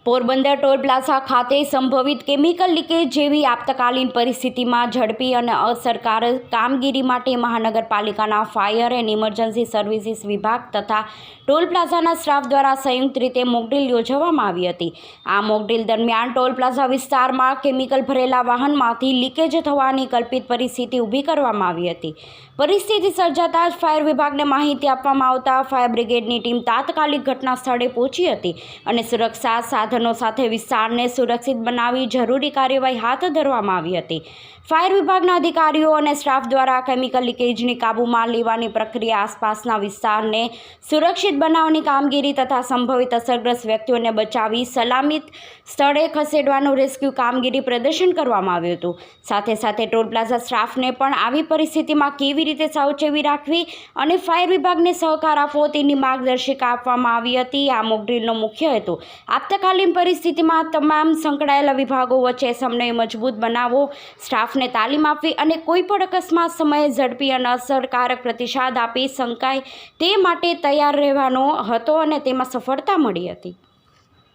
Porbandar toll plaza ખાતે સંભવિત chemical leakage જેવી આપતકાલીન પરિસ્થિતિમાં ઝડપી અને અસરકારક કામગીરી માટે મહાનગરપાલિકાના ફાયર એન્ડ ઇમરજન્સી સર્વિસીસ વિભાગ તથા ટોલ પ્લાઝાના સ્ટાફ દ્વારા સંયુક્ત રીતે મોકડ્રીલ યોજવામાં આવી હતી. આ મોકડ્રીલ દરમિયાન ટોલ પ્લાઝા વિસ્તારમાં કેમિકલ ભરેલા વાહનમાંથી લીકેજ થવાની કલ્પિત પરિસ્થિતિ ઊભી કરવામાં આવી હતી. પરિસ્થિતિ સર્જાતા જ ફાયર વિભાગને માહિતી આપવામાં આવતા ફાયર બ્રિગેડની ટીમ તાત્કાલિક ઘટના સ્થળે પહોંચી હતી અને સુરક્ષા સાધનો સાથે વિસ્તારને સુરક્ષિત બનાવી જરૂરી કાર્યવાહી હાથ ધરવામાં આવી હતી. ફાયર વિભાગના અધિકારીઓ અને સ્ટાફ દ્વારા કેમિકલ લીકેજને કાબૂમાં લેવાની પ્રક્રિયા, આસપાસના વિસ્તારને સુરક્ષિત બનાવવાની કામગીરી તથા સંભવિત અસરગ્રસ્ત વ્યક્તિઓને બચાવી સલામત સ્થળે ખસેડવાનું રેસ્ક્યુ કામગીરી પ્રદર્શન કરવામાં આવ્યું હતું. સાથે સાથે ટોલ પ્લાઝા સ્ટાફને પણ આવી પરિસ્થિતિમાં કેવી રીતે સાવચેતી રાખવી અને ફાયર વિભાગને સહકાર આપવો તેની માર્ગદર્શિકા આપવામાં આવી હતી. આ મોકડ્રીલનો મુખ્ય હેતુ આપતકાલીન પરિસ્થિતિમાં તમામ સંકળાયેલા વિભાગો વચ્ચે સમન્વય મજબૂત બનાવવો, સ્ટાફને તાલીમ આપવી અને કોઈપણ અકસ્માત સમયે ઝડપી અને અસરકારક પ્રતિસાદ આપી શકાય તે માટે તૈયાર રહેવાનો હતો અને તેમાં સફળતા મળી હતી.